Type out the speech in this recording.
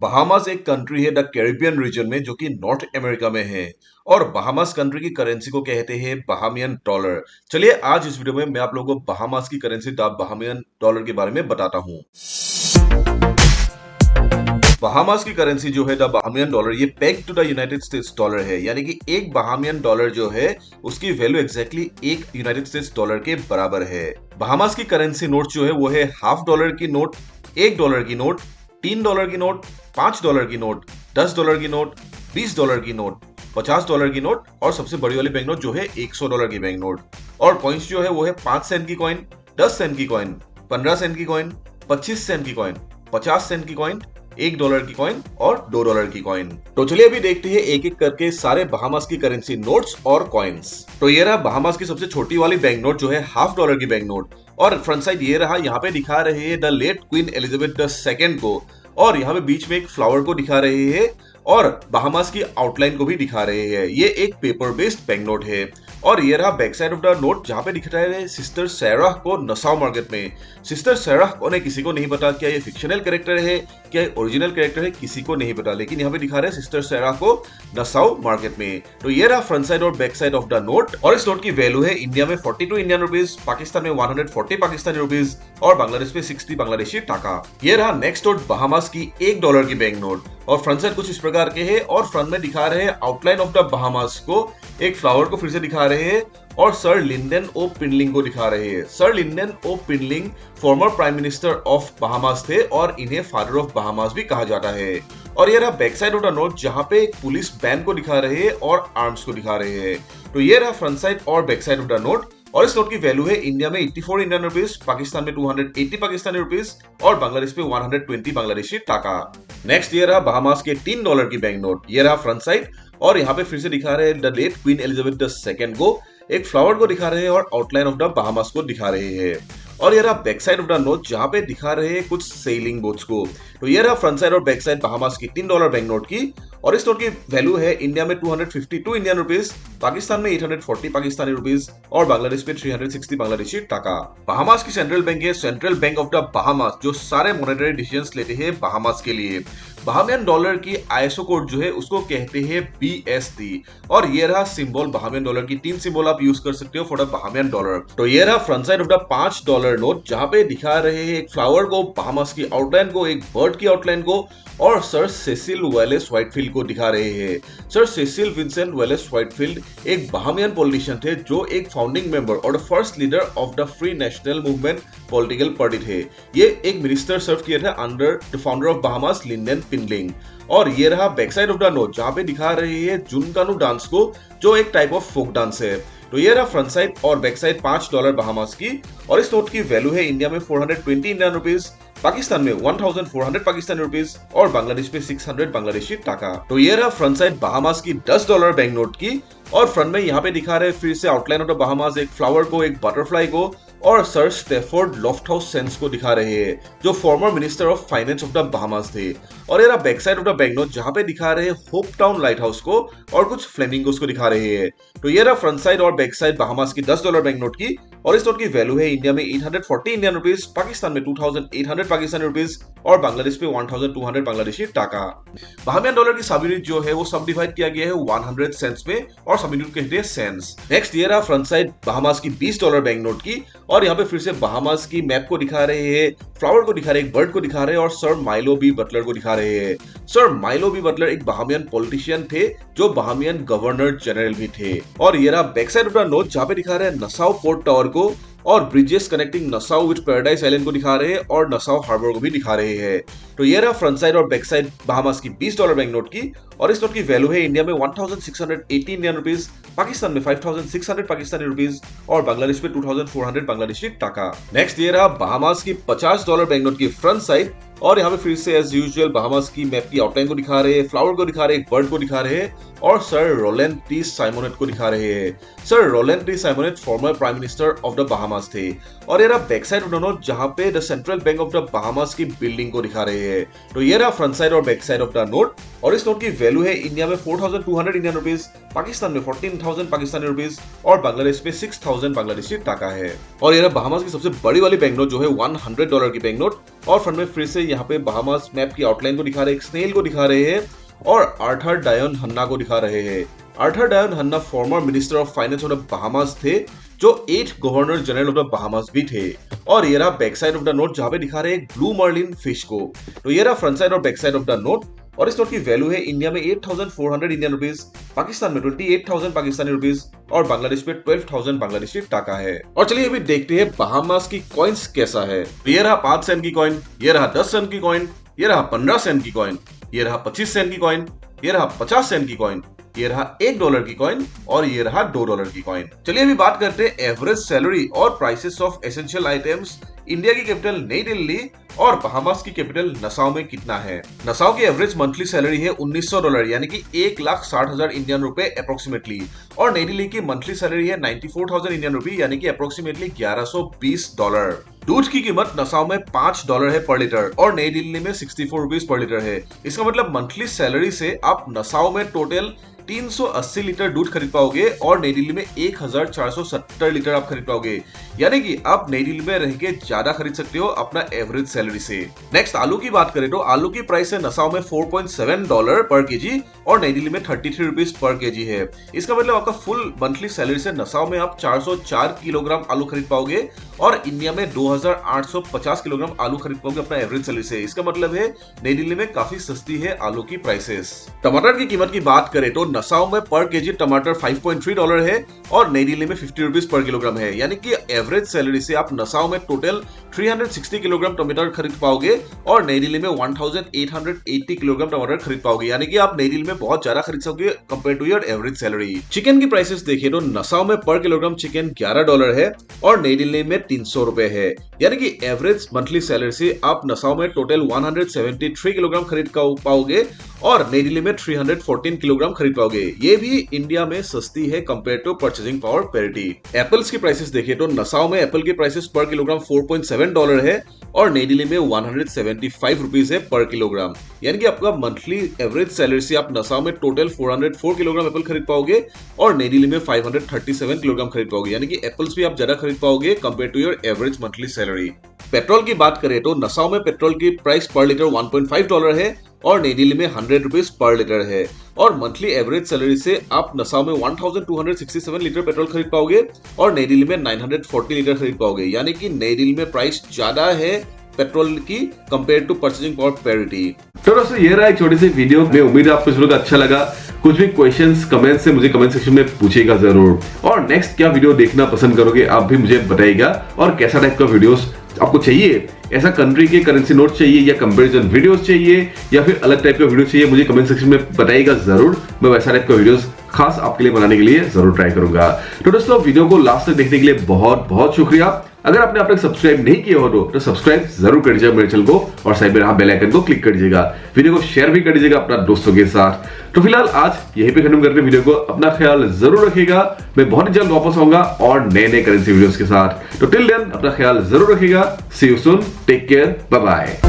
Bahamas एक country है the Caribbean reason में जो कि नॉर्थ अमेरिका में है और बहामास कंट्री की करेंसी को कहते हैं बहामियन डॉलर। चलिए आज इस वीडियो में मैं आप लोगों को बहामास की करेंसी द बहामियन डॉलर के बारे में बताता हूँ। बहामास की करेंसी जो है द बहामियन डॉलर ये peg to the United States dollar है, यानी कि एक बहामियन डॉलर जो है उसकी वैल्यू एग्जैक्टली एक यूनाइटेड स्टेट्स डॉलर के बराबर है। बहामास की करेंसी नोट जो है वो है $1/2 की नोट, $1 की नोट, $3 की नोट, $5 की नोट, $10 की नोट, $20 की नोट, $50 की नोट और सबसे बड़ी वाली बैंक नोट जो है $100 की बैंक नोट। और कॉइन्स जो है वो है 5 सेंट की कॉइन, 10 सेंट की कॉइन, 15 सेंट की कॉइन, 25 सेंट की कॉइन, 50 सेंट की कॉइन, $1 की कॉइन और $2 की कॉइन। तो चलिए अभी देखते हैं एक एक करके सारे बहामास की करेंसी नोट्स और कॉइन्स। तो ये रहा बहामास की सबसे छोटी वाली बैंक नोट जो है $1/2 की बैंक नोट और फ्रंट साइड ये रहा, यहाँ पे दिखा रहे हैं the late queen Elizabeth II को और यहाँ पे बीच में एक फ्लावर को दिखा रहे हैं और बहामास की आउटलाइन को भी दिखा रहे हैं। ये एक पेपर बेस्ड बैंक नोट है और ये रहा back side of the note जहाँ पे दिख रहा है सिस्टर सैराह को नसाउ मार्केट में। सिस्टर सैराह कौन है किसी को नहीं पता, क्या ये फिक्शनल कैरेक्टर है क्या ये ओरिजिनल कैरेक्टर है किसी को नहीं पता, लेकिन यहाँ पे दिखा रहे हैं सिस्टर सैराह को नसाउ मार्केट में। तो ये रहा फ्रंट साइड और back side of the note और इस नोट की वैल्यू है इंडिया में 42 इंडियन रुपीज, पाकिस्तान में 140 पाकिस्तानी रुपीज और बांग्लादेश में 60 बांग्लादेशी टाका। ये रहा नेक्स्ट नोट बहामास की $1 की बैंक नोट और फ्रंट साइड कुछ इस प्रकार के है और फ्रंट में दिखा रहे हैं आउटलाइन ऑफ द बहामास को, एक फ्लावर को फिर से दिखा रहे हैं और सर लिंडन ओ पिनलिंग को दिखा रहे हैं। Sir Lynden O Pindling former prime minister of Bahamas थे और इन्हें फादर ऑफ बहामास भी कहा जाता है। और ये रहा back side of the note जहां पे एक पुलिस बैन को दिखा रहे हैं और आर्म्स को दिखा रहे हैं। तो ये रहा फ्रंट साइड और back side of the note और इस नोट की वैल्यू है इंडिया में 84 इंडियन रुपीज, पाकिस्तान में 280 पाकिस्तानी रुपीज और बांग्लादेश में 120 बांग्लादेशी टाका। नेक्स्ट ये रहा बहामास के $3 की बैंक नोट। ये रहा फ्रंट साइड और यहाँ पे फिर से दिखा रहे हैं the late queen Elizabeth II को, एक फ्लावर को दिखा रहे हैं और आउटलाइन ऑफ द बहामास को दिखा रहे हैं। और ये रहा back side of the note जहां पे दिखा रहे हैं कुछ सेलिंग बोट्स को। तो ये रहा फ्रंट साइड और बैक साइड बहामास की $3 बैंक नोट की और इस नोट की वैल्यू है इंडिया में 252 इंडियन रुपीज, पाकिस्तान में 840 पाकिस्तानी रुपीज और बांग्लादेश में 360 बांग्लादेशी टाका। बहामास की सेंट्रल बैंक है central bank of the Bahamas जो सारे मॉनेटरी डिसीजंस लेते हैं बहामास के लिए। बहामियन डॉलर की आईएसओ कोड जो है उसको कहते हैं BSD और ये रहा सिंबल बहामियन डॉलर की 3 सिंबल आप यूज कर सकते हो फॉर द बहामियन डॉलर। तो ये रहा front side of the $5 note जहां पे दिखा रहे हैं एक फ्लावर को, बहामास की आउटलाइन को, एक बर्ड की आउटलाइन को और सर सेसिल वेलेस व्हाइटफील्ड को दिखा रहे हैं। Sir Cecil Vincent Wallace Whitfield एक बहामियन पॉलिटिशियन थे जो एक फाउंडिंग मेंबर और the first leader of the Free National Movement political party थे। ये एक मिनिस्टर सर्व किए थे under the founder of Bahamas Lynden Pindling. और ये रहा back side of the note जहां पे दिखा रहे हैं जुनकानू डांस को जो एक टाइप ऑफ फोक डांस है। तो ये रहा फ्रंट साइड और बैक साइड $5 बहामास की और इस नोट की वैल्यू है इंडिया में 420 इंडियन रुपीज, पाकिस्तान में 1400 पाकिस्तानी रुपीज और बांग्लादेश में 600 बांग्लादेशी टाका। तो ये रहा फ्रंट साइड बहामास की $10 बैंक नोट की और फ्रंट में यहाँ पे दिखा रहे फिर से आउटलाइन ऑफ द बहामास, एक फ्लावर को, एक बटरफ्लाई को और सर स्टेफोर्ड लॉफ्टहाउस सेंस को दिखा रहे हैं जो farmer minister of finance of the Bahamas थे। और ये रहा back side of the bank note जहां पे दिखा रहे हैं होप टाउन लाइट हाउस को और कुछ फ्लेमिंगोस को दिखा रहे हैं। तो ये रहा फ्रंट साइड और बैक साइड बहामास की $10 बैंक नोट की और इस नोट की वैल्यू है इंडिया में 840 इंडियन रुपीज, पाकिस्तान में 2800 पाकिस्तानी रुपीज और बांग्लादेश में 1200 बांग्लादेशी टाका। बहामियन डॉलर की सब यूनिट जो है वो सब डिवाइड किया गया है 100 सेंट्स में और सब यूनिट कहते हैं सेंट्स। नेक्स्ट ये रहा फ्रंट साइड बहामास की $20 बैंक नोट की और यहाँ पे फिर से बहामास की मैप को दिखा रहे हैं, फ्लावर को दिखा रहे हैं, एक बर्ड को दिखा रहे हैं और सर माइलो बी बटलर को दिखा रहे हैं। सर माइलो बी बटलर एक बहामियन पॉलिटिशियन थे जो बहामियन गवर्नर जनरल भी थे। और ये रहा back side of the note जहां पे दिखा रहे हैं नसाउ पोर्ट टावर को और bridges connecting Nassau with paradise island को दिखा रहे हैं और नसाउ हार्बर को भी दिखा रहे हैं। तो ये रहा फ्रंट साइड और बैक साइड बहामास की $20 बैंक नोट की और इस नोट की वैल्यू है इंडिया में 1680 इंडियन रुपीज, पाकिस्तान में 5600 पाकिस्तानी रुपीज और बांग्लादेश में 2400 बांग्लादेशी टाका। नेक्स्ट ये रहा बहामास की $50 बैंक नोट की फ्रंट साइड और यहाँ पे फिर से एज यूजुअल बहामास की मैप की आउटलाइन को दिखा रहे हैं, फ्लावर को दिखा रहे हैं, एक बर्ड को दिखा रहे हैं और सर रोलैंड टी साइमोनेट को दिखा रहे हैं। Sir Roland T Symonette former prime minister of the Bahamas थे। और ये रहा back side of the note जहां पे the central bank of the Bahamas की बिल्डिंग को दिखा रहे हैं। तो ये रहा फ्रंट साइड और back side of the note और इस नोट की वैल्यू है इंडिया में 4200 इंडियन रुपीज, पाकिस्तान में 14,000 पाकिस्तानी रुपीज और बांग्लादेश में 6,000 बांग्लादेशी टाका है। और ये रहा बहामास की सबसे बड़ी वाली बैंक नोट जो है $100 की बैंक नोट और फ्रंट में फिर से यहाँ पे बहामास मैप की आउटलाइन को दिखा रहे हैं, एक स्नेल को दिखा रहे हैं और आर्थर डायन हन्ना को दिखा रहे हैं। Arthur Dion Hanna former minister of finance of the Bahamas थे, जो 8 governor general of the Bahamas भी थे। और ये रहा back side of the note जहां पे दिखा रहे हैं ब्लू मर्लिन फिश को। तो ये रहा फ्रंट साइड और back side of the note. और इस नोट की वैल्यू है इंडिया में 8,400 इंडियन रुपीज, पाकिस्तान में 28,000 पाकिस्तानी रुपीज और बांग्लादेश में 12,000 बांग्लादेशी टाका है। और चलिए अभी देखते हैं बहामास की कॉइन्स कैसा है। ये रहा 5 सेंट की कॉइन, ये रहा 10 सेंट की कॉइन, ये रहा 15 सेंट की कॉइन, ये रहा 25 सेंट की कॉइन, ये रहा 50 सेंट की कॉइन, ये रहा $1 की कॉइन और ये रहा $2 की कॉइन। चलिए अभी बात करते हैं एवरेज सैलरी और prices of essential items India की कैपिटल नई दिल्ली और बहामास की कैपिटल नसाउ में कितना है। नसाउ की एवरेज मंथली सैलरी है $1,900 यानी कि 1,60,000 इंडियन रुपए अप्रोक्सीमेटली, और नई दिल्ली की मंथली सैलरी है 94,000 इंडियन रुपी यानी कि अप्रोक्सीमेटली $1,120। दूध की कीमत नसाउ में $5 है पर लीटर और नई दिल्ली में 64 रुपीज पर लीटर है। इसका मतलब मंथली सैलरी से आप नसाउ में टोटल 380 लीटर दूध खरीद पाओगे और नई दिल्ली में 1,470 लीटर आप खरीद पाओगे, यानी कि आप नई दिल्ली में रह के ज्यादा खरीद सकते हो अपना एवरेज सैलरी से। नेक्स्ट आलू की बात करें तो आलू की प्राइस है नसाउ में $4.7 पर केजी और नई दिल्ली में 33 रुपीज पर केजी है। इसका मतलब आपका फुल मंथली सैलरी से नसाउ में आप 404 किलोग्राम आलू खरीद पाओगे और इंडिया में 2,850 किलोग्राम आलू खरीद पाओगे अपना एवरेज सैलरी से। इसका मतलब है नई दिल्ली में काफी सस्ती है आलू की प्राइसेस। टमाटर की कीमत की बात करें तो नसाउ में पर केजी टमाटर $5.3 है और नई दिल्ली में 50 रुपीज पर किलोग्राम है, यानी कि एवरेज सैलरी से आप नसाउ में टोटल 360 किलोग्राम टमाटर खरीद पाओगे और नई दिल्ली में 1,880 किलोग्राम टमाटर खरीद पाओगे, यानी कि आप नई दिल्ली में बहुत ज्यादा खरीद सकोगे compare to your average salary. Chicken की प्राइसेस देखिए तो नसाउ में पर किलोग्राम चिकन $11 है और नई दिल्ली में 300 रुपए है, यानी कि एवरेज मंथली सैलरी से आप नसाउ में टोटल 173 किलोग्राम खरीद पाओगे और नई दिल्ली में 314 किलोग्राम खरीद पाओगे। ये भी इंडिया में सस्ती है compare to purchasing power parity. Apples की प्राइसेस देखिए तो नसाउ में एप्पल की प्राइसेस पर किलोग्राम $4.7 है और नई दिल्ली में 175 रुपीज है पर किलोग्राम, यानी कि आपका मंथली एवरेज सैलरी से आप नसाउ में टोटल 404 किलोग्राम एप्पल खरीद पाओगे और नई दिल्ली में 537 किलोग्राम खरीद पाओगे, यानी कि एप्पल्स भी आप ज्यादा खरीद पाओगे compare to your average monthly salary. Petrol की बात करें तो नसाउ में पेट्रोल की प्राइस पर लीटर $1.5 है और नई दिल्ली में 100 रुपीज पर लीटर है और मंथली एवरेज सैलरी से आप नसाउ में 1,267 लीटर पेट्रोल खरीद पाओगे और नई दिल्ली में 940 लीटर खरीद पाओगे, यानी कि नई दिल्ली में प्राइस ज्यादा है पेट्रोल की compare to purchasing power parity. तो दोस्तों ये रहा एक छोटी सी वीडियो, मैं उम्मीद है आपको इसमें अच्छा लगा। कुछ भी क्वेश्चंस कमेंट से मुझे कमेंट सेक्शन में पूछिएगा जरूर, और नेक्स्ट क्या वीडियो देखना पसंद करोगे आप भी मुझे बताइएगा, और कैसा टाइप का वीडियोस आपको चाहिए, ऐसा कंट्री के करेंसी नोट चाहिए या कंपैरिजन वीडियोस चाहिए या फिर अलग टाइप का वीडियो चाहिए, मुझे कमेंट सेक्शन में बताइएगा जरूर। मैं वैसा टाइप का वीडियोस खास आपके लिए बनाने के लिए जरूर ट्राई करूंगा। तो दोस्तों वीडियो को लास्ट तक देखने के लिए बहुत बहुत शुक्रिया। अगर आपने अब तक सब्सक्राइब नहीं किया हो तो सब्सक्राइब जरूर कर दीजिएगा मेरे चैनल को और साइड में बेल आइकन को क्लिक कर दीजिएगा। वीडियो को शेयर भी कर दीजिएगा अपना दोस्तों के साथ। तो फिलहाल आज यहीं पे खत्म करते हैं वीडियो को। अपना ख्याल जरूर रखिएगा, मैं बहुत ही जल्द वापस आऊंगा और नए करेंसी वीडियोस के साथ। तो टिल देन अपना ख्याल जरूर रखिएगा। See you soon, take care, bye bye.